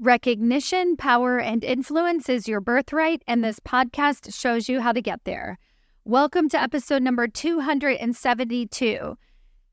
Recognition, power, and influence is your birthright, and this podcast shows you how to get there. Welcome to episode number 272.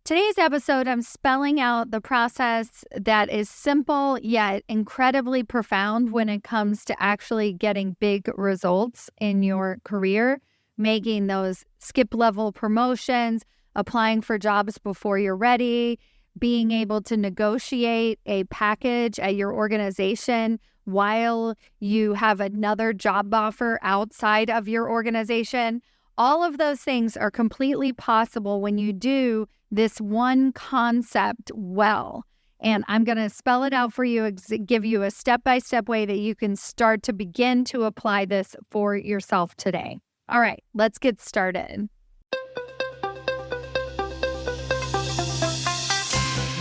Today's episode, I'm spelling out the process that is simple yet incredibly profound when it comes to actually getting big results in your career, making those skip-level promotions, applying for jobs before you're ready, being able to negotiate a package at your organization while you have another job offer outside of your organization. All of those things are completely possible when you do this one concept well. And I'm going to spell it out for you, give you a step-by-step way that you can start to begin to apply this for yourself today. All right, let's get started.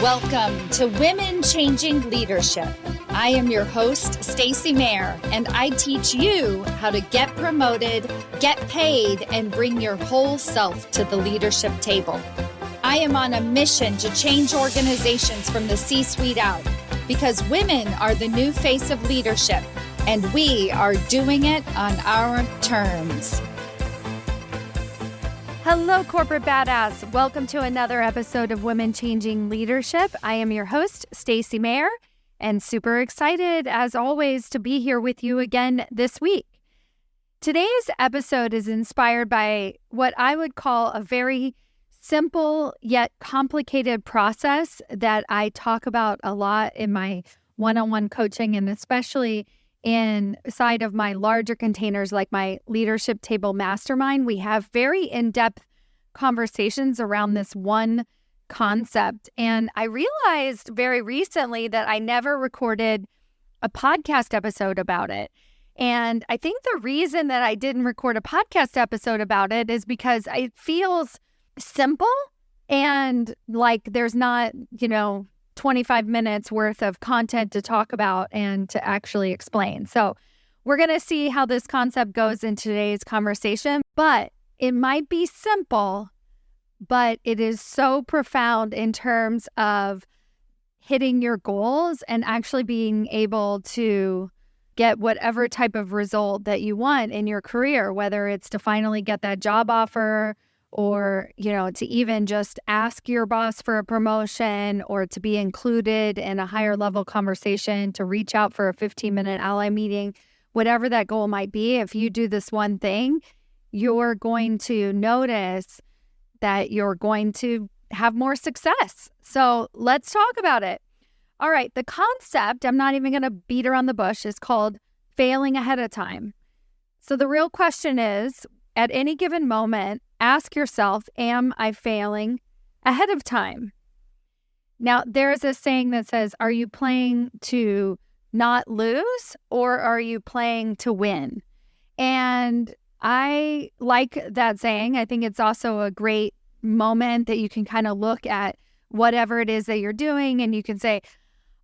Welcome to Women Changing Leadership. I am your host, Stacy Mayer, and I teach you how to get promoted, get paid, and bring your whole self to the leadership table. I am on a mission to change organizations from the C-suite out because women are the new face of leadership, and we are doing it on our terms. Hello, corporate badass. Welcome to another episode of Women Changing Leadership. I am your host, Stacy Mayer, and super excited, as always, to be here with you again this week. Today's episode is inspired by what I would call a very simple yet complicated process that I talk about a lot in my one-on-one coaching, and especially inside of my larger containers like my leadership table mastermind. We have very in-depth conversations around this one concept. And I realized very recently that I never recorded a podcast episode about it. And I think the reason that I didn't record a podcast episode about it is because it feels simple and like there's not, 25 minutes worth of content to talk about and to actually explain. So we're going to see how this concept goes in today's conversation, but it might be simple, but it is so profound in terms of hitting your goals and actually being able to get whatever type of result that you want in your career, whether it's to finally get that job offer or, to even just ask your boss for a promotion or to be included in a higher level conversation, to reach out for a 15-minute ally meeting, whatever that goal might be. If you do this one thing, you're going to notice that you're going to have more success. So let's talk about it. All right, the concept, I'm not even going to beat around the bush, is called failing ahead of time. So the real question is, at any given moment, ask yourself, am I failing ahead of time? Now, there's a saying that says, are you playing to not lose or are you playing to win? And I like that saying. I think it's also a great moment that you can kind of look at whatever it is that you're doing and you can say,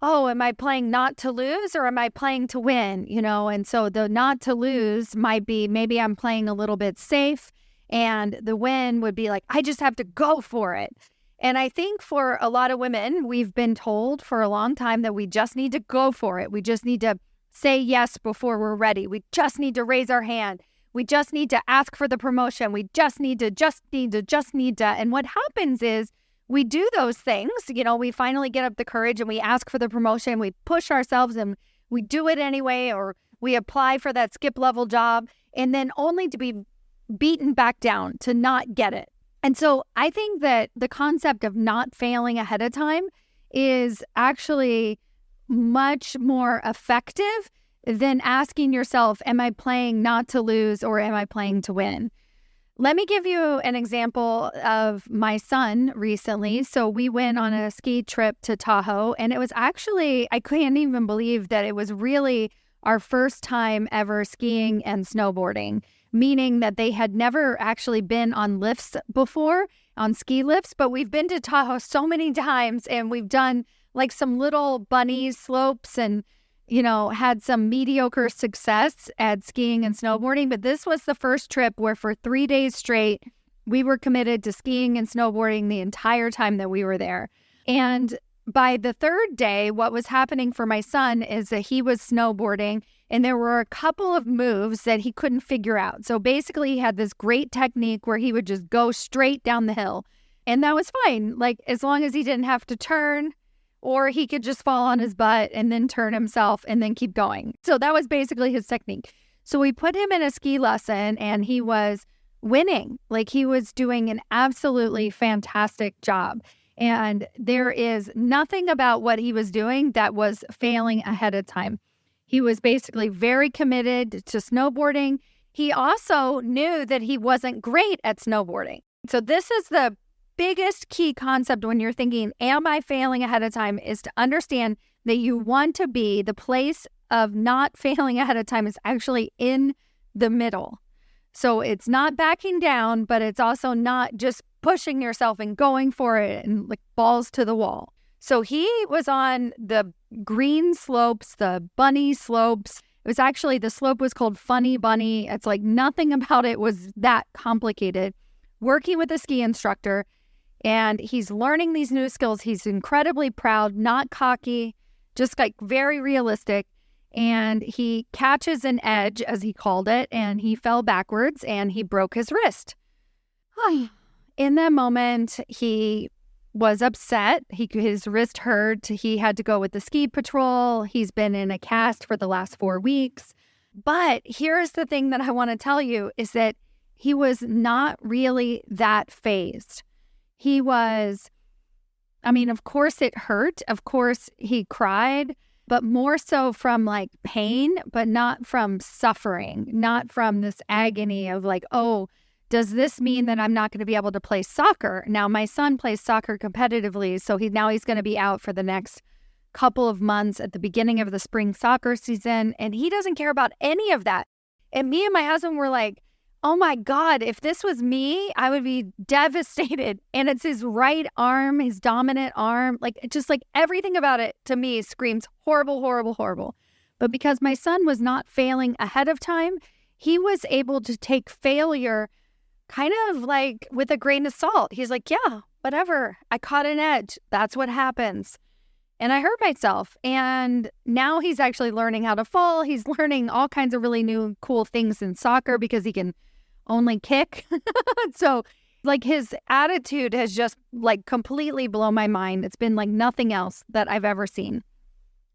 oh, am I playing not to lose or am I playing to win? And so the not to lose might be maybe I'm playing a little bit safe, and the win would be like, I just have to go for it. And I think for a lot of women, we've been told for a long time that we just need to go for it. We just need to say yes before we're ready. We just need to raise our hand. We just need to ask for the promotion. We just need to. And what happens is, we do those things, we finally get up the courage and we ask for the promotion, we push ourselves and we do it anyway, or we apply for that skip level job, and then only to be beaten back down to not get it. And so I think that the concept of not failing ahead of time is actually much more effective than asking yourself, am I playing not to lose or am I playing to win? Let me give you an example of my son recently. So we went on a ski trip to Tahoe, and it was actually, I can't even believe that it was really our first time ever skiing and snowboarding, meaning that they had never actually been on lifts before, on ski lifts, but we've been to Tahoe so many times and we've done like some little bunny slopes and had some mediocre success at skiing and snowboarding. But this was the first trip where for 3 days straight, we were committed to skiing and snowboarding the entire time that we were there. And by the third day, what was happening for my son is that he was snowboarding and there were a couple of moves that he couldn't figure out. So basically he had this great technique where he would just go straight down the hill. And that was fine, like as long as he didn't have to turn, or he could just fall on his butt and then turn himself and then keep going. So that was basically his technique. So we put him in a ski lesson and he was winning. Like he was doing an absolutely fantastic job. And there is nothing about what he was doing that was failing ahead of time. He was basically very committed to snowboarding. He also knew that he wasn't great at snowboarding. So this is the biggest key concept when you're thinking, am I failing ahead of time, is to understand that you want to be, the place of not failing ahead of time is actually in the middle. So it's not backing down, but it's also not just pushing yourself and going for it and like balls to the wall. So he was on the green slopes, the bunny slopes. It was actually, the slope was called Funny Bunny. It's like nothing about it was that complicated. Working with a ski instructor, and he's learning these new skills. He's incredibly proud, not cocky, just like very realistic. And he catches an edge, as he called it, and he fell backwards and he broke his wrist. In that moment, he was upset. His wrist hurt. He had to go with the ski patrol. He's been in a cast for the last 4 weeks. But here's the thing that I want to tell you is that he was not really that phased. He was, of course it hurt. Of course he cried, but more so from like pain, but not from suffering, not from this agony of like, oh, does this mean that I'm not going to be able to play soccer? Now, my son plays soccer competitively, so he's going to be out for the next couple of months at the beginning of the spring soccer season, and he doesn't care about any of that. And me and my husband were like, oh my God, if this was me, I would be devastated. And it's his right arm, his dominant arm, like just like everything about it to me screams horrible, horrible, horrible. But because my son was not failing ahead of time, he was able to take failure kind of like with a grain of salt. He's like, yeah, whatever. I caught an edge. That's what happens. And I hurt myself. And now he's actually learning how to fall. He's learning all kinds of really new, cool things in soccer because he can only kick. So like his attitude has just like completely blown my mind. It's been like nothing else that I've ever seen.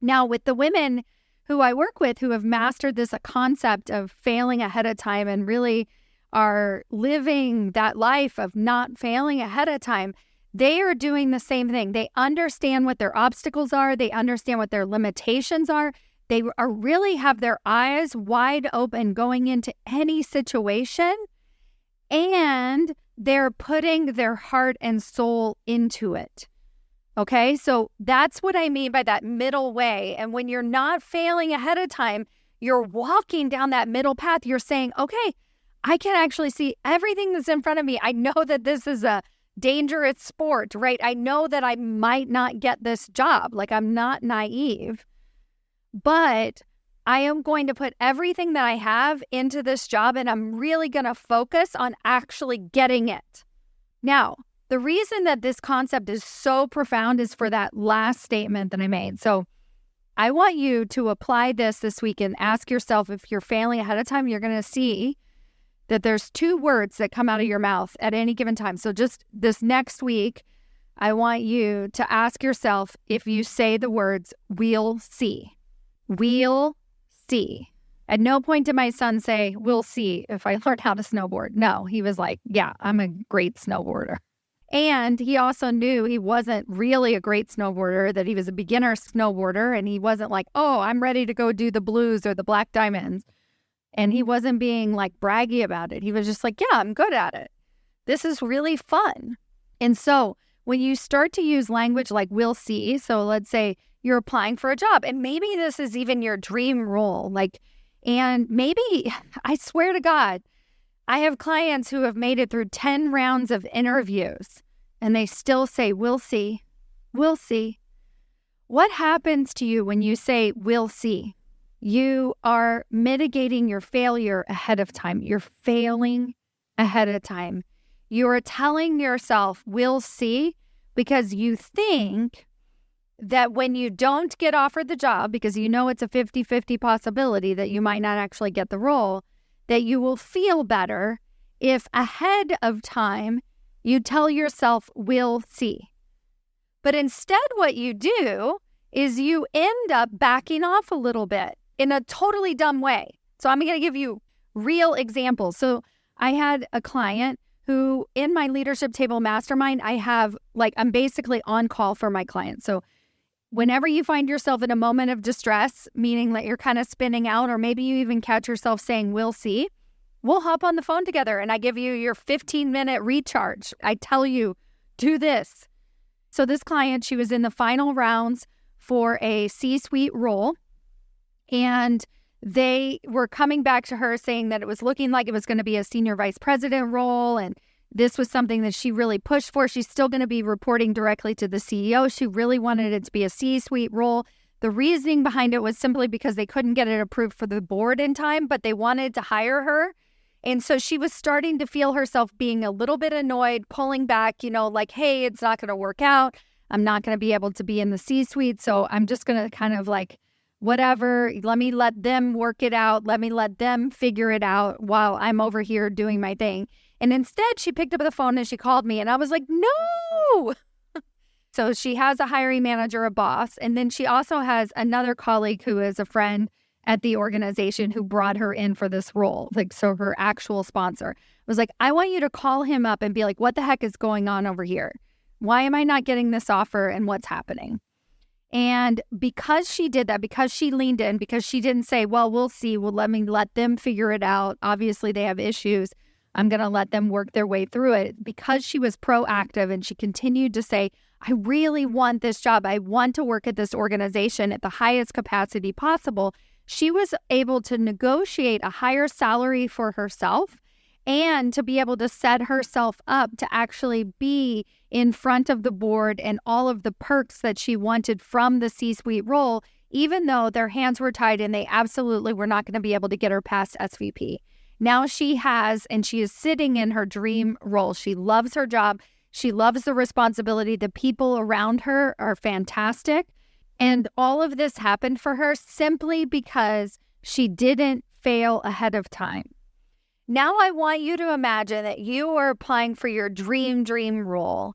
Now with the women who I work with who have mastered this concept of failing ahead of time and really are living that life of not failing ahead of time, they are doing the same thing. They understand what their obstacles are. They understand what their limitations are. They are really have their eyes wide open going into any situation, and they're putting their heart and soul into it. Okay, so that's what I mean by that middle way. And when you're not failing ahead of time, you're walking down that middle path. You're saying, okay, I can actually see everything that's in front of me. I know that this is a dangerous sport, right? I know that I might not get this job. Like I'm not naive, but I am going to put everything that I have into this job and I'm really going to focus on actually getting it. Now, the reason that this concept is so profound is for that last statement that I made. So I want you to apply this week and ask yourself if you're failing ahead of time, you're going to see that there's 2 words that come out of your mouth at any given time. So just this next week, I want you to ask yourself if you say the words, we'll see. We'll see. At no point did my son say, we'll see if I learn how to snowboard. No, he was like, yeah, I'm a great snowboarder. And he also knew he wasn't really a great snowboarder, that he was a beginner snowboarder. And he wasn't like, oh, I'm ready to go do the blues or the black diamonds. And he wasn't being like braggy about it. He was just like, yeah, I'm good at it. This is really fun. And so when you start to use language like we'll see, so let's say you're applying for a job and maybe this is even your dream role, and maybe, I swear to God, I have clients who have made it through 10 rounds of interviews and they still say, we'll see, we'll see. What happens to you when you say, we'll see? You are mitigating your failure ahead of time. You're failing ahead of time. You are telling yourself, we'll see, because you think that when you don't get offered the job, because you know it's a 50-50 possibility that you might not actually get the role, that you will feel better if ahead of time you tell yourself, we'll see. But instead what you do is you end up backing off a little bit in a totally dumb way. So I'm going to give you real examples. So I had a client who in my leadership table mastermind, I'm basically on call for my clients. So whenever you find yourself in a moment of distress, meaning that you're kind of spinning out, or maybe you even catch yourself saying, we'll see, we'll hop on the phone together and I give you your 15-minute recharge. I tell you, do this. So this client, she was in the final rounds for a C-suite role, and they were coming back to her saying that it was looking like it was going to be a senior vice president role, and this was something that she really pushed for. She's still going to be reporting directly to the CEO. She really wanted it to be a C-suite role. The reasoning behind it was simply because they couldn't get it approved for the board in time, but they wanted to hire her. And so she was starting to feel herself being a little bit annoyed, pulling back, like, hey, it's not going to work out. I'm not going to be able to be in the C-suite. So I'm just going to kind of whatever, let me let them work it out. Let me let them figure it out while I'm over here doing my thing. And instead, she picked up the phone and she called me and I was like, no. So she has a hiring manager, a boss. And then she also has another colleague who is a friend at the organization who brought her in for this role. So her actual sponsor was like, I want you to call him up and be like, what the heck is going on over here? Why am I not getting this offer and what's happening? And because she did that, because she leaned in, because she didn't say, well, we'll see. Well, let me let them figure it out. Obviously, they have issues. I'm going to let them work their way through it. Because she was proactive and she continued to say, I really want this job. I want to work at this organization at the highest capacity possible. She was able to negotiate a higher salary for herself and to be able to set herself up to actually be in front of the board and all of the perks that she wanted from the C-suite role, even though their hands were tied and they absolutely were not going to be able to get her past SVP. Now she has, and she is sitting in her dream role. She loves her job. She loves the responsibility. The people around her are fantastic. And all of this happened for her simply because she didn't fail ahead of time. Now I want you to imagine that you are applying for your dream role.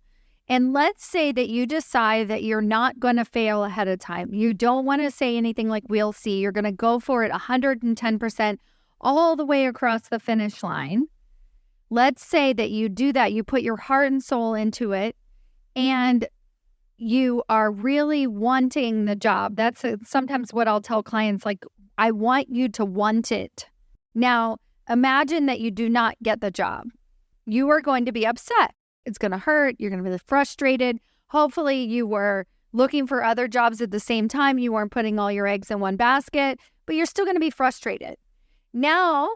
And let's say that you decide that you're not going to fail ahead of time. You don't want to say anything like, we'll see. You're going to go for it 110% all the way across the finish line. Let's say that you do that. You put your heart and soul into it and you are really wanting the job. That's sometimes what I'll tell clients, like, I want you to want it. Now, imagine that you do not get the job. You are going to be upset. It's going to hurt. You're going to be frustrated. Hopefully you were looking for other jobs at the same time. You weren't putting all your eggs in one basket, but you're still going to be frustrated. Now,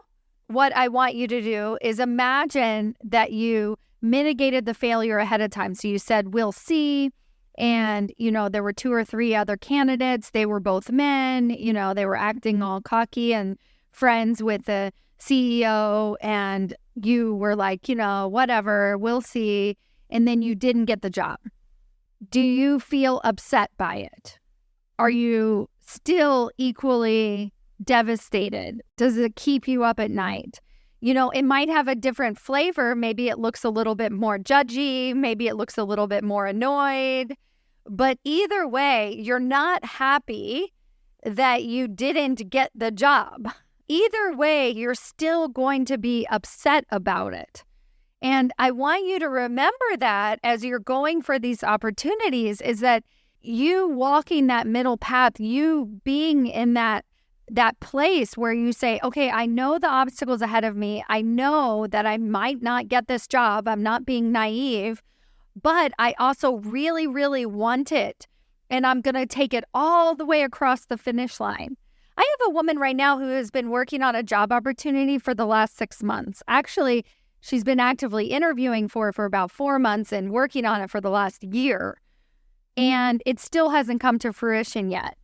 what I want you to do is imagine that you mitigated the failure ahead of time. So you said, we'll see. And, there were 2 or 3 other candidates. They were both men. They were acting all cocky and friends with the CEO. And you were like, whatever, we'll see. And then you didn't get the job. Do you feel upset by it? Are you still equally devastated? Does it keep you up at night? It might have a different flavor. Maybe it looks a little bit more judgy. Maybe it looks a little bit more annoyed. But either way, you're not happy that you didn't get the job. Either way, you're still going to be upset about it. And I want you to remember that as you're going for these opportunities, is that you walking that middle path, you being in that place where you say, okay, I know the obstacles ahead of me. I know that I might not get this job. I'm not being naive, but I also really, really want it. And I'm going to take it all the way across the finish line. I have a woman right now who has been working on a job opportunity for the last 6 months. Actually, she's been actively interviewing for about 4 months and working on it for the last year. And it still hasn't come to fruition yet.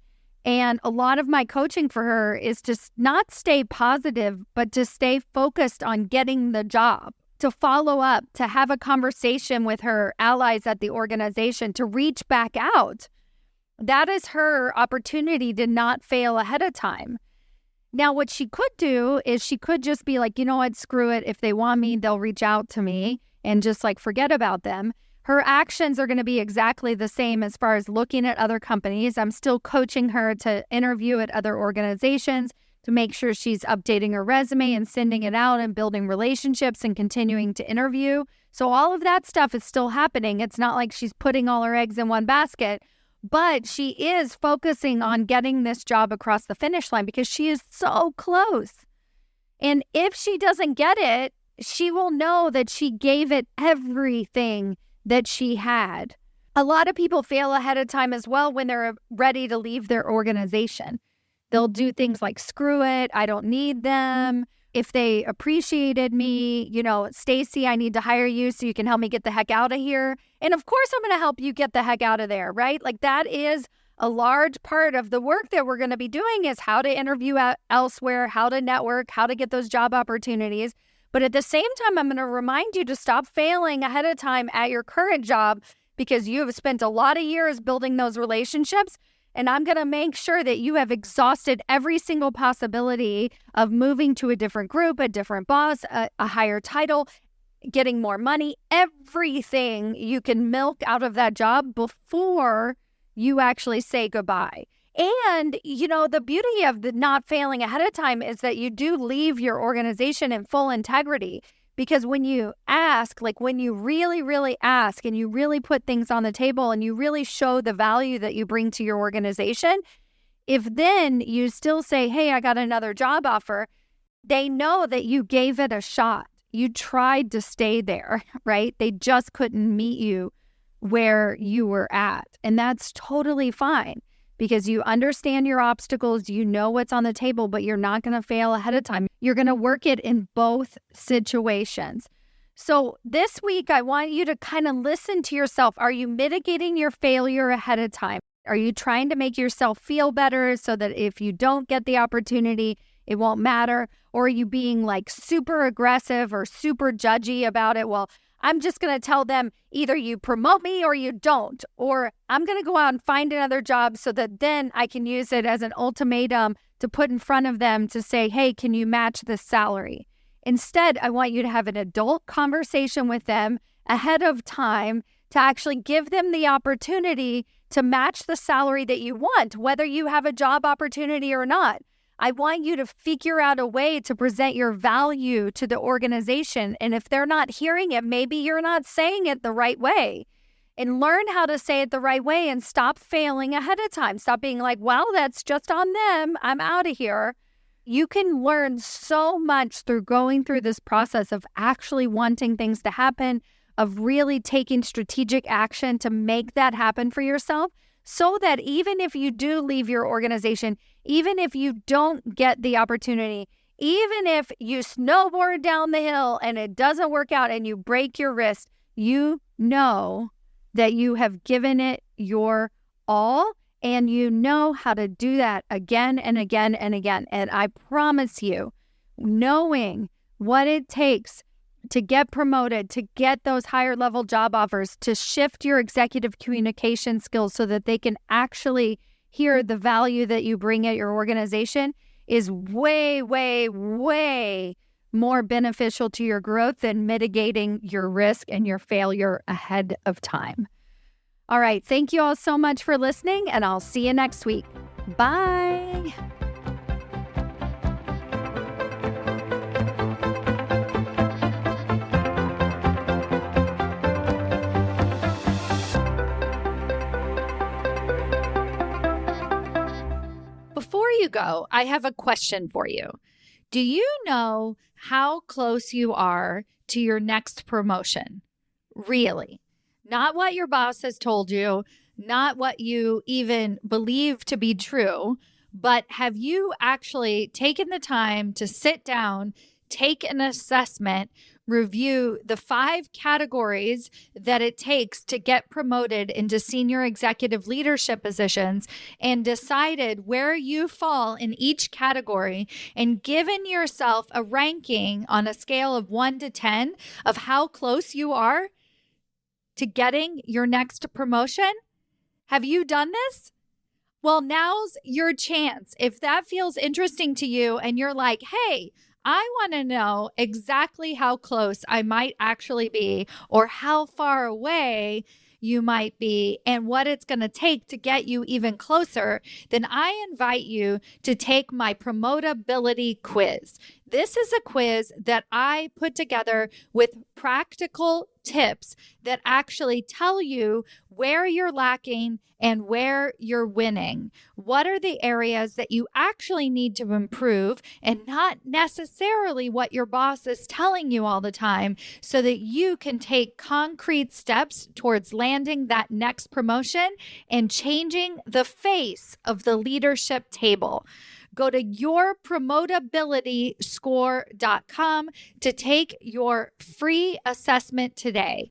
And a lot of my coaching for her is to not stay positive, but to stay focused on getting the job, to follow up, to have a conversation with her allies at the organization, to reach back out. That is her opportunity to not fail ahead of time. Now, what she could do is she could just be like, you know what, screw it. If they want me, they'll reach out to me and just like forget about them. Her actions are going to be exactly the same as far as looking at other companies. I'm still coaching her to interview at other organizations to make sure she's updating her resume and sending it out and building relationships and continuing to interview. So all of that stuff is still happening. It's not like she's putting all her eggs in one basket. But she is focusing on getting this job across the finish line because she is so close. And if she doesn't get it, she will know that she gave it everything that she had. A lot of people fail ahead of time as well when they're ready to leave their organization. They'll do things like, screw it, I don't need them. If they appreciated me, Stacy, I need to hire you so you can help me get the heck out of here. And of course, I'm going to help you get the heck out of there, right? Like that is a large part of the work that we're going to be doing is how to interview elsewhere, how to network, how to get those job opportunities. But at the same time, I'm going to remind you to stop failing ahead of time at your current job because you have spent a lot of years building those relationships. And I'm going to make sure that you have exhausted every single possibility of moving to a different group, a different boss, a higher title, getting more money, everything you can milk out of that job before you actually say goodbye. And, the beauty of the not failing ahead of time is that you do leave your organization in full integrity. Because when you ask, like when you really, really ask and you really put things on the table and you really show the value that you bring to your organization, if then you still say, hey, I got another job offer, they know that you gave it a shot. You tried to stay there, right? They just couldn't meet you where you were at. And that's totally fine because you understand your obstacles, you know what's on the table, but you're not going to fail ahead of time. You're going to work it in both situations. So this week, I want you to kind of listen to yourself. Are you mitigating your failure ahead of time? Are you trying to make yourself feel better so that if you don't get the opportunity, it won't matter? Or are you being like super aggressive or super judgy about it? Well, I'm just going to tell them either you promote me or you don't, or I'm going to go out and find another job so that then I can use it as an ultimatum to put in front of them to say, hey, can you match this salary? Instead, I want you to have an adult conversation with them ahead of time to actually give them the opportunity to match the salary that you want, whether you have a job opportunity or not. I want you to figure out a way to present your value to the organization. And if they're not hearing it, maybe you're not saying it the right way. And learn how to say it the right way and stop failing ahead of time. Stop being like, well, that's just on them. I'm out of here. You can learn so much through going through this process of actually wanting things to happen, of really taking strategic action to make that happen for yourself, so that even if you do leave your organization, even if you don't get the opportunity, even if you snowboard down the hill and it doesn't work out and you break your wrist, you know that you have given it your all and you know how to do that again and again and again. And I promise you, knowing what it takes to get promoted, to get those higher level job offers, to shift your executive communication skills so that they can actually hear the value that you bring at your organization is way, way, way more beneficial to your growth than mitigating your risk and your failure ahead of time. All right. Thank you all so much for listening, and I'll see you next week. Bye. Before you go, I have a question for you. Do you know how close you are to your next promotion? Really? Not what your boss has told you, not what you even believe to be true, but have you actually taken the time to sit down, take an assessment, review the 5 categories that it takes to get promoted into senior executive leadership positions and decided where you fall in each category and given yourself a ranking on a scale of 1 to 10 of how close you are to getting your next promotion? Have you done this? Well, now's your chance. If that feels interesting to you and you're like, hey, I want to know exactly how close I might actually be or how far away you might be and what it's going to take to get you even closer, then I invite you to take my promotability quiz. This is a quiz that I put together with practical tips that actually tell you where you're lacking and where you're winning. What are the areas that you actually need to improve and not necessarily what your boss is telling you all the time, so that you can take concrete steps towards landing that next promotion and changing the face of the leadership table. Go to yourpromotabilityscore.com to take your free assessment today.